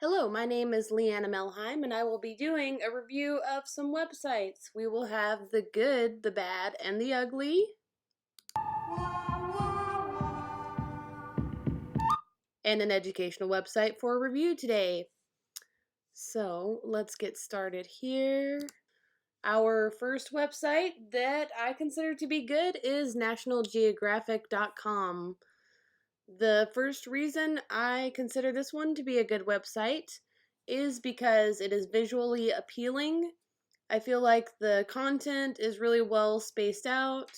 Hello, my name is Leanna Melheim, and I will be doing a review of some websites. We will have the good, the bad, and the ugly, and an educational website for review today. So let's get started here. Our first website that I consider to be good is nationalgeographic.com. The first reason I consider this one to be a good website is because it is visually appealing. I feel like the content is really well spaced out,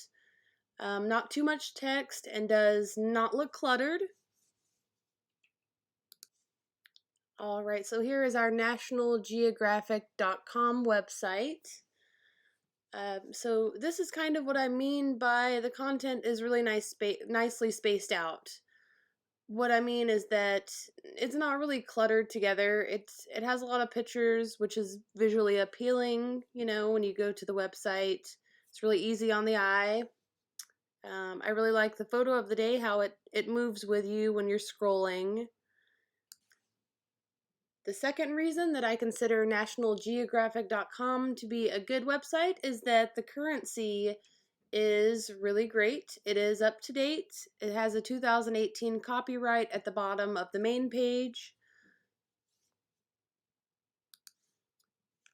not too much text, and does not look cluttered. Alright, so here is our nationalgeographic.com website. So this is kind of what I mean by the content is really nicely spaced out. What I mean is that it's not really cluttered together. It has a lot of pictures, which is visually appealing. You know, when you go to the website, it's really easy on the eye. I really like the photo of the day, how it moves with you when you're scrolling. The second reason that I consider nationalgeographic.com to be a good website is that the currency is really great. It is up to date. It has a 2018 copyright at the bottom of the main page.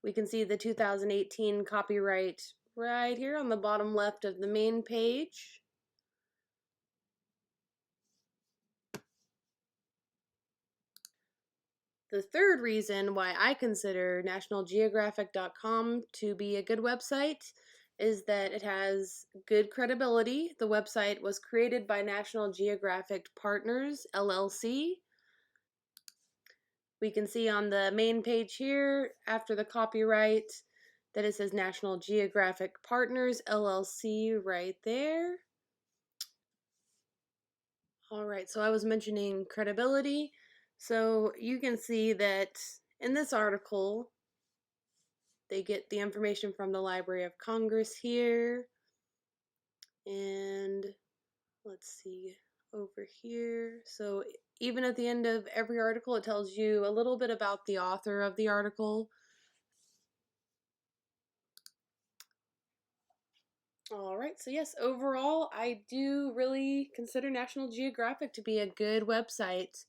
We can see the 2018 copyright right here on the bottom left of the main page. The third reason why I consider nationalgeographic.com to be a good website is that it has good credibility. The website was created by National Geographic Partners, LLC. We can see on the main page here, after the copyright, that it says National Geographic Partners, LLC right there. Alright, so I was mentioning credibility. So you can see that in this article, they get the information from the Library of Congress here. And let's see over here. So even at the end of every article, it tells you a little bit about the author of the article. Alright, so yes, overall, I do really consider National Geographic to be a good website.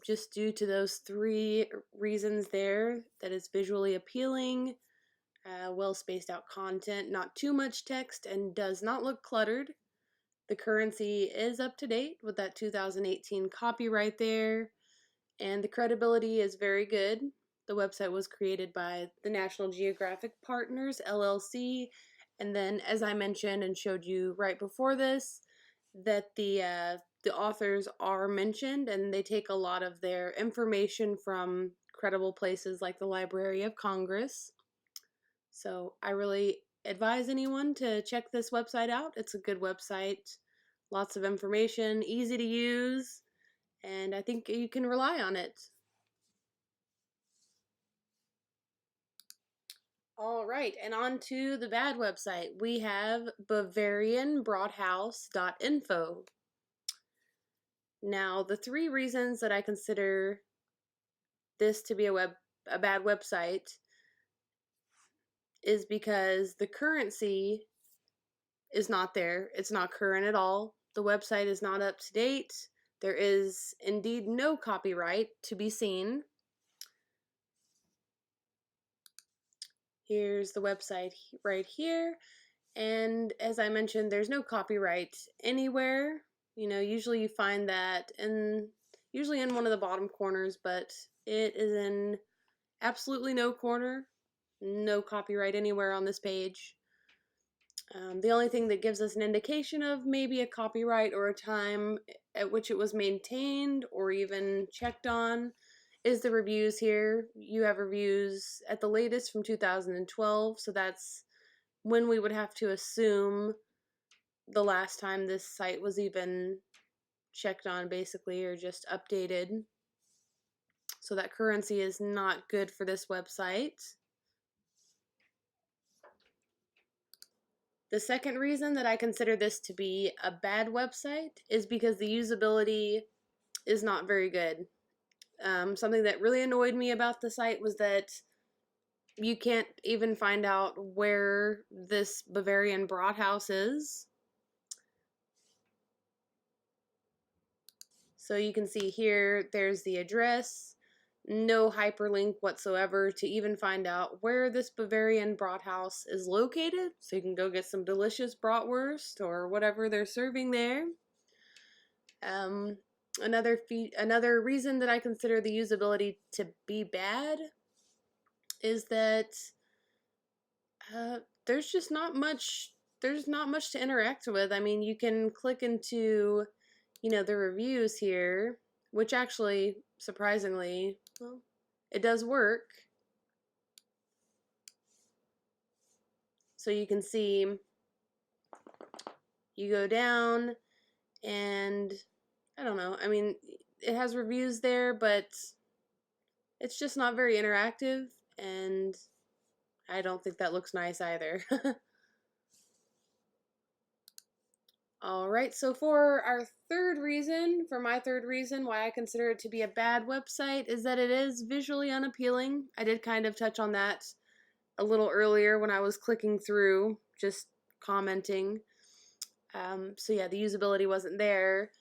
Just due to those three reasons there, that it's visually appealing, well spaced out content, not too much text, and does not look cluttered. The currency is up to date with that 2018 copyright there, and the credibility is very good. The website was created by the National Geographic Partners, LLC, and then, as I mentioned and showed you right before this, that the authors are mentioned, and they take a lot of their information from credible places like the Library of Congress. So I really advise anyone to check this website out. It's a good website, lots of information, easy to use, and I think you can rely on it. All right, and on to the bad website. We have BavarianBroadhouse.info. Now, the three reasons that I consider this to be a bad website is because the currency is not there. It's not current at all. The website is not up to date. There is indeed no copyright to be seen. Here's the website right here. And as I mentioned, there's no copyright anywhere. You know, usually you find that usually in one of the bottom corners, but it is in absolutely no corner. No copyright anywhere on this page. The only thing that gives us an indication of maybe a copyright or a time at which it was maintained or even checked on is the reviews here. You have reviews at the latest from 2012, so that's when we would have to assume the last time this site was even checked on, basically, or just updated. So that currency is not good for this website. The second reason that I consider this to be a bad website is because the usability is not very good. Something that really annoyed me about the site was that you can't even find out where this Bavarian Brathaus is. So you can see here, there's the address, no hyperlink whatsoever to even find out where this Bavarian Brathaus is located. So you can go get some delicious bratwurst or whatever they're serving there. Another reason that I consider the usability to be bad is that there's just not much. There's not much to interact with. I mean, you can click into, the reviews here, which actually, surprisingly, well, it does work. So you can see, you go down, and I don't know. I mean, it has reviews there, but it's just not very interactive, and I don't think that looks nice either. Alright, so for my third reason why I consider it to be a bad website is that it is visually unappealing. I did kind of touch on that a little earlier when I was clicking through, just commenting. So yeah, the usability wasn't there.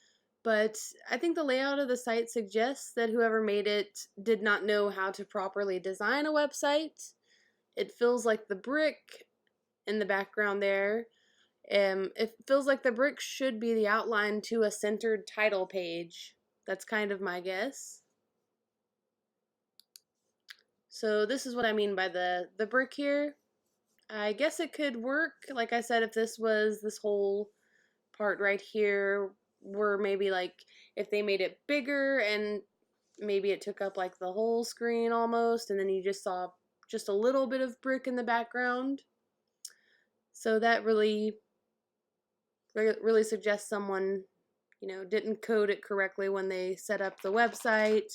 But I think the layout of the site suggests that whoever made it did not know how to properly design a website. It feels like the brick in the background there. It feels like the brick should be the outline to a centered title page. That's kind of my guess. So this is what I mean by the brick here. I guess it could work, like I said, if this whole part right here were maybe like, if they made it bigger and maybe it took up like the whole screen almost, and then you just saw just a little bit of brick in the background. So that really suggests someone, didn't code it correctly when they set up the website.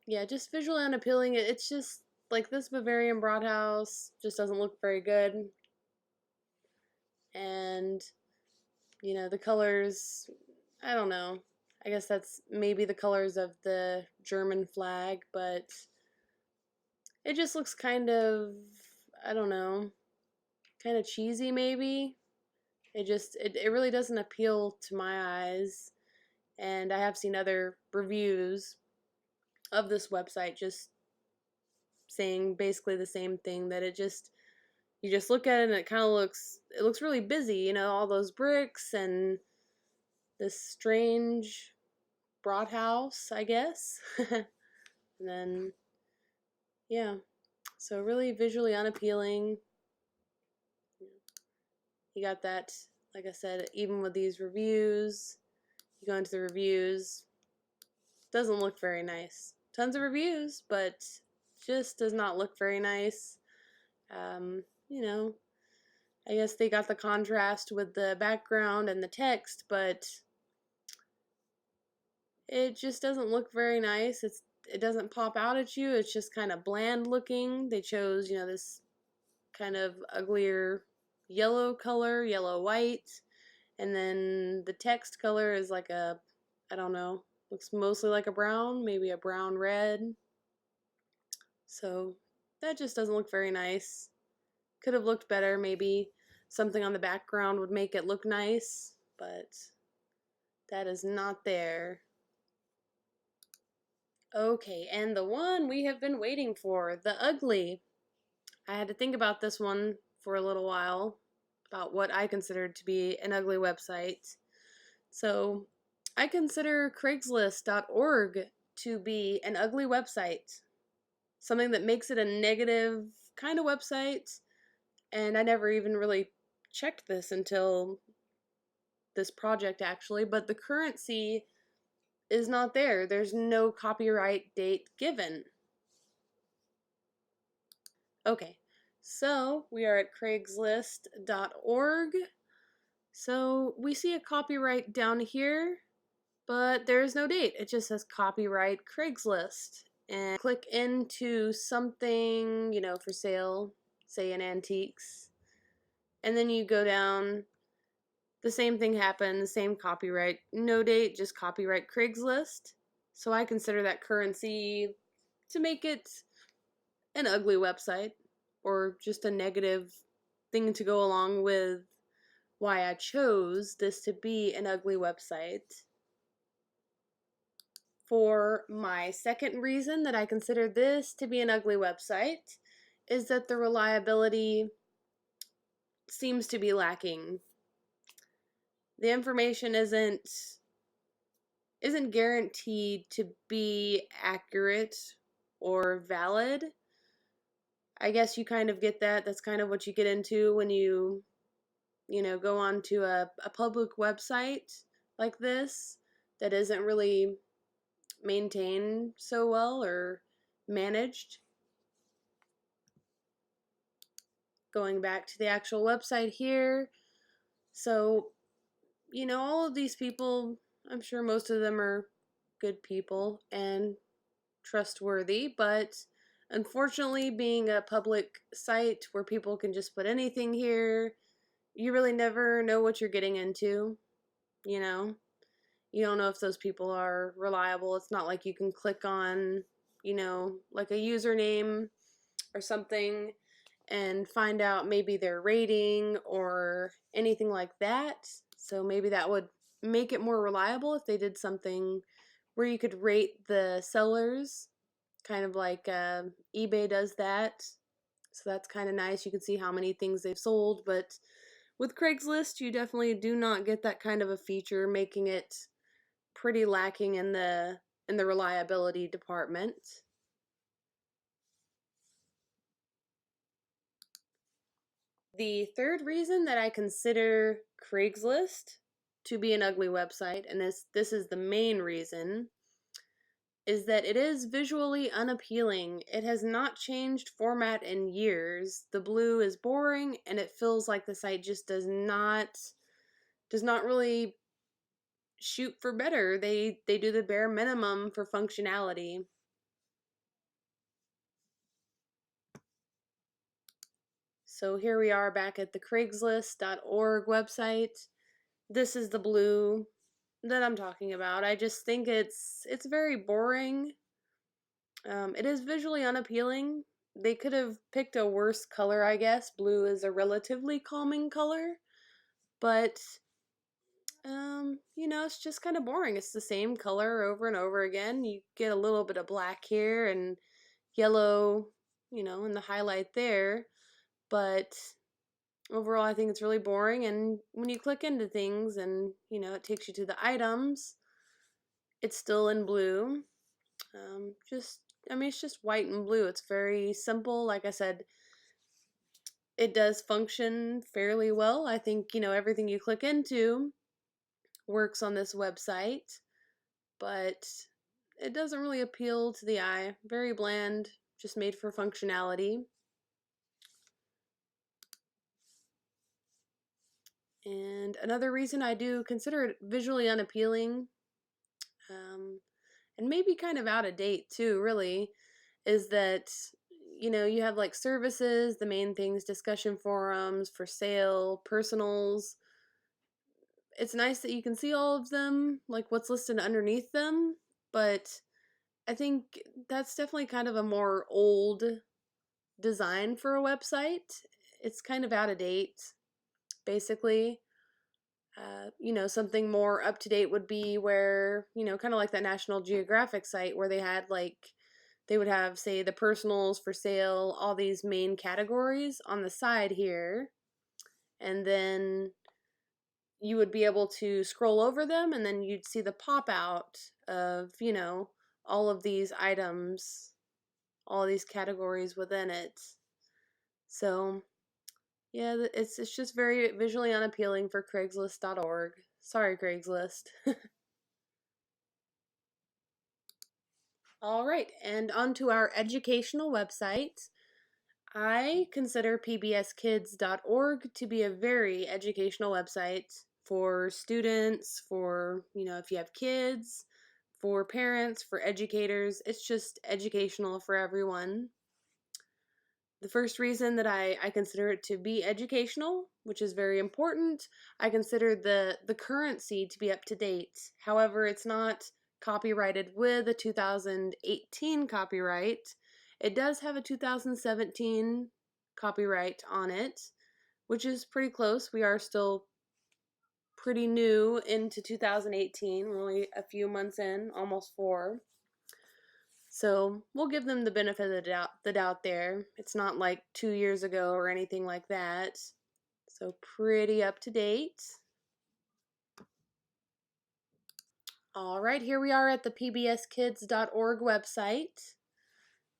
Yeah, just visually unappealing. It's just like this Bavarian Brathaus just doesn't look very good. And, the colors, I don't know. I guess that's maybe the colors of the German flag, but it just looks kind of, I don't know, kind of cheesy maybe. It really doesn't appeal to my eyes. And I have seen other reviews of this website just saying basically the same thing, that you just look at it and it kind of looks really busy, all those bricks and this strange Brathaus, I guess. And then, yeah, so really visually unappealing. You got that, like I said, even with these reviews, you go into the reviews, doesn't look very nice. Tons of reviews, but just does not look very nice. I guess they got the contrast with the background and the text, but it just doesn't look very nice. It doesn't pop out at you. It's just kind of bland looking. They chose, this kind of uglier yellow color, yellow white, and then the text color is like I don't know, looks mostly like a brown, maybe a brown red. So that just doesn't look very nice. Could have looked better, maybe something on the background would make it look nice, but that is not there. Okay, and the one we have been waiting for, the ugly. I had to think about this one for a little while, about what I considered to be an ugly website. So I consider Craigslist.org to be an ugly website. Something that makes it a negative kind of website. And I never even really checked this until this project actually, but the currency is not there. There's no copyright date given. Okay, so we are at Craigslist.org. So we see a copyright down here, but there's no date. It just says copyright Craigslist. And click into something, for sale, say in antiques. And then you go down The same thing happened, the same copyright, no date, just copyright Craigslist. So I consider that currency to make it an ugly website or just a negative thing to go along with why I chose this to be an ugly website. For my second reason that I consider this to be an ugly website is that the reliability seems to be lacking. The information isn't guaranteed to be accurate or valid. I guess you kind of get that. That's kind of what you get into when you go onto a public website like this that isn't really maintained so well or managed. Going back to the actual website here. So, all of these people, I'm sure most of them are good people and trustworthy, but unfortunately, being a public site where people can just put anything here, you really never know what you're getting into. You know, you don't know if those people are reliable. It's not like you can click on, like a username or something and find out maybe their rating or anything like that. So maybe that would make it more reliable if they did something where you could rate the sellers, kind of like eBay does that. So that's kind of nice. You can see how many things they've sold, but with Craigslist, you definitely do not get that kind of a feature, making it pretty lacking in the reliability department. The third reason that I consider Craigslist to be an ugly website, and this is the main reason, is that it is visually unappealing. It has not changed format in years. The blue is boring and it feels like the site just does not really shoot for better. They do the bare minimum for functionality. So here we are back at the Craigslist.org website. This is the blue that I'm talking about. I just think it's very boring. It is visually unappealing. They could have picked a worse color, I guess. Blue is a relatively calming color, but it's just kind of boring. It's the same color over and over again. You get a little bit of black here and yellow, in the highlight there, but overall I think it's really boring. And when you click into things and it takes you to the items, it's still in blue. It's just white and blue. It's very simple. Like I said, it does function fairly well. I think everything you click into works on this website, but it doesn't really appeal to the eye. Very bland, just made for functionality. And another reason I do consider it visually unappealing, and maybe kind of out of date too, really, is that you have like services, the main things, discussion forums, for sale, personals. It's nice that you can see all of them, like what's listed underneath them, but I think that's definitely kind of a more old design for a website. It's kind of out of date, basically. Something more up to date would be where, kind of like that National Geographic site where they would have, say, the personals, for sale, all these main categories on the side here. And then you would be able to scroll over them and then you'd see the pop out of, all of these items, all these categories within it. So, yeah, it's just very visually unappealing for Craigslist.org. Sorry, Craigslist. All right, and onto our educational website. I consider pbskids.org to be a very educational website for students, for, if you have kids, for parents, for educators. It's just educational for everyone. The first reason that I consider it to be educational, which is very important, I consider the currency to be up to date. However, it's not copyrighted with a 2018 copyright. It does have a 2017 copyright on it, which is pretty close. We are still pretty new into 2018. We're only a few months in, almost 4. So we'll give them the benefit of the doubt there. It's not like 2 years ago or anything like that. So pretty up to date. All right, here we are at the pbskids.org website.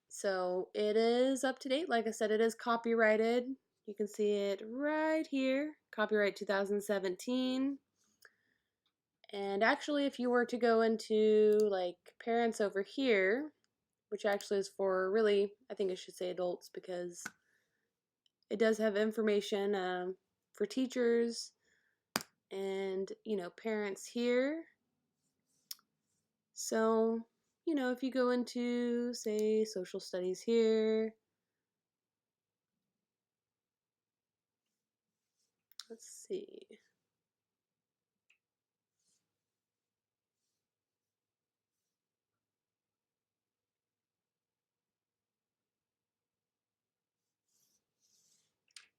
So it is up to date. Like I said, it is copyrighted. You can see it right here, copyright 2017. And actually, if you were to go into like parents over here, which actually is for really, I think I should say adults, because it does have information for teachers and, parents here. So, if you go into, say, social studies here, let's see.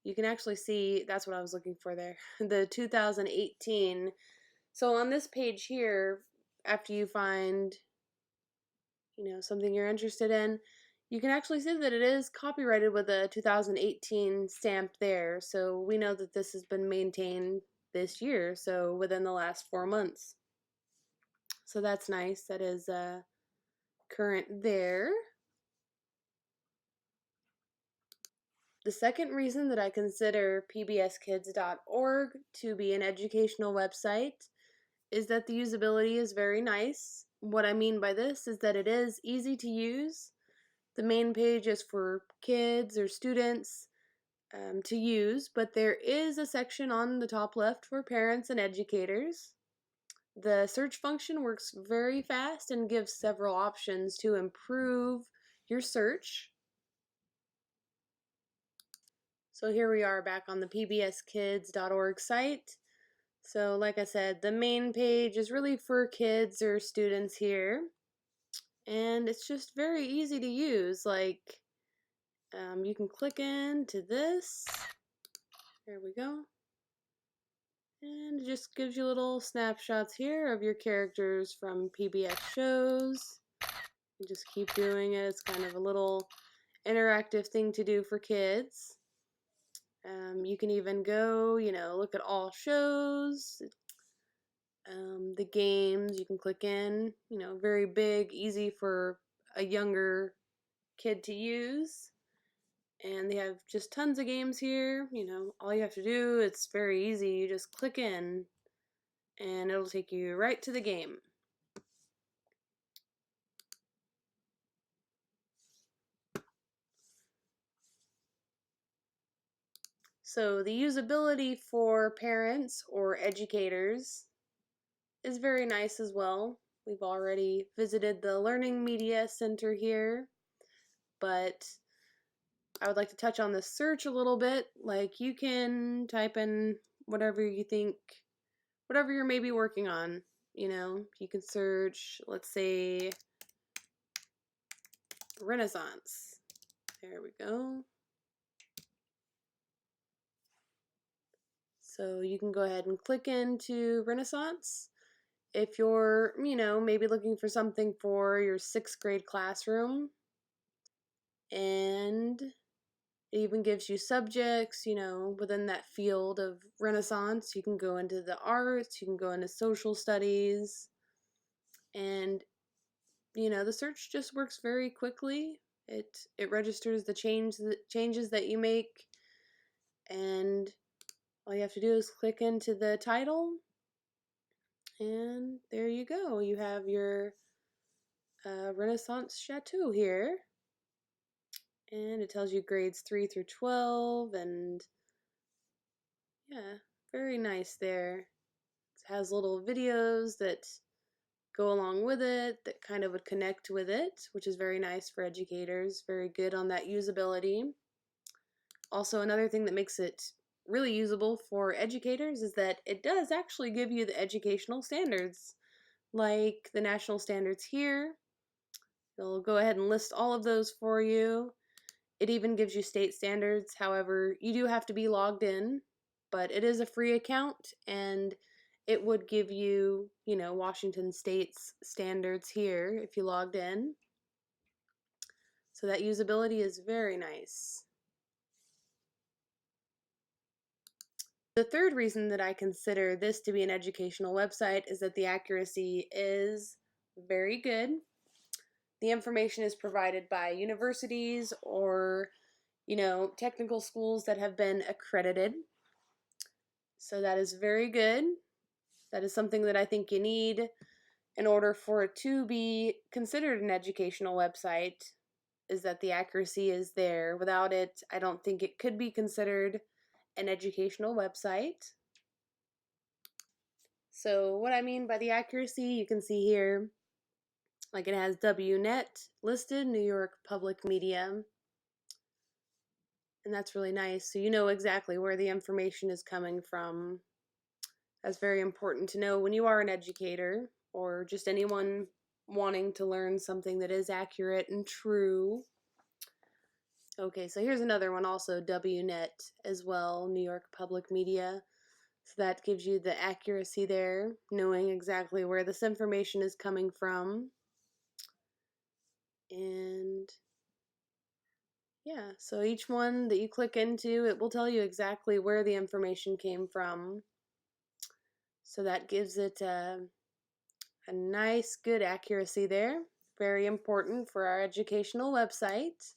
You can actually see, that's what I was looking for there, the 2018. So on this page here, after you find, something you're interested in, you can actually see that it is copyrighted with a 2018 stamp there. So we know that this has been maintained this year, so within the last 4 months. So that's nice. That is current there. The second reason that I consider pbskids.org to be an educational website is that the usability is very nice. What I mean by this is that it is easy to use. The main page is for kids or students to use, but there is a section on the top left for parents and educators. The search function works very fast and gives several options to improve your search. So here we are back on the pbskids.org site. So like I said, the main page is really for kids or students here. And it's just very easy to use. Like, you can click into this. There we go. And it just gives you little snapshots here of your characters from PBS shows. You just keep doing it. It's kind of a little interactive thing to do for kids. You can even go, look at all shows, the games. You can click in, very big, easy for a younger kid to use. And they have just tons of games here. All you have to do, it's very easy. You just click in and it'll take you right to the game. So the usability for parents or educators is very nice as well. We've already visited the Learning Media Center here, but I would like to touch on the search a little bit. Like, you can type in whatever you think, whatever you're maybe working on. You can search, let's say, Renaissance. There we go. So you can go ahead and click into Renaissance. If you're, maybe looking for something for your 6th grade classroom, and it even gives you subjects, within that field of Renaissance. You can go into the arts, you can go into social studies, and, the search just works very quickly. It registers the changes that you make, and all you have to do is click into the title, and there you go. You have your Renaissance Chateau here. And it tells you grades 3 through 12, and yeah, very nice there. It has little videos that go along with it that kind of would connect with it, which is very nice for educators. Very good on that usability. Also, another thing that makes it really usable for educators is that it does actually give you the educational standards, like the national standards here. It'll go ahead and list all of those for you. It even gives you state standards. However, you do have to be logged in, but it is a free account, and it would give you, Washington State's standards here if you logged in. So that usability is very nice. The third reason that I consider this to be an educational website is that the accuracy is very good. The information is provided by universities or, technical schools that have been accredited. So that is very good. That is something that I think you need in order for it to be considered an educational website, is that the accuracy is there. Without it, I don't think it could be considered an educational website. So what I mean by the accuracy, you can see here, like it has WNET listed, New York Public Media, and that's really nice. So you know exactly where the information is coming from. That's very important to know when you are an educator or just anyone wanting to learn something that is accurate and true. Okay, so here's another one also, WNET as well, New York Public Media. So that gives you the accuracy there, knowing exactly where this information is coming from. And yeah, so each one that you click into, it will tell you exactly where the information came from. So that gives it a nice, good accuracy there. Very important for our educational website.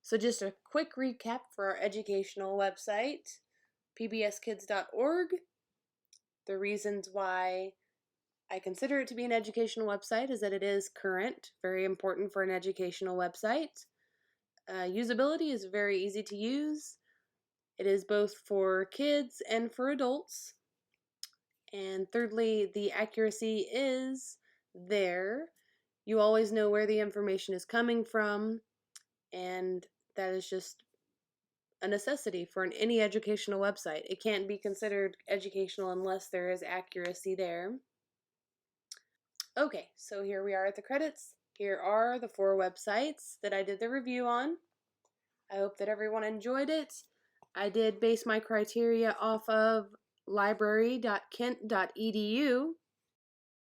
So just a quick recap for our educational website, pbskids.org. The reasons why I consider it to be an educational website is that it is current, very important for an educational website. Usability is very easy to use. It is both for kids and for adults. And thirdly, the accuracy is there. You always know where the information is coming from, and that is just a necessity for any educational website. It can't be considered educational unless there is accuracy there. Okay, so here we are at the credits. Here are the 4 websites that I did the review on. I hope that everyone enjoyed it. I did base my criteria off of library.kent.edu,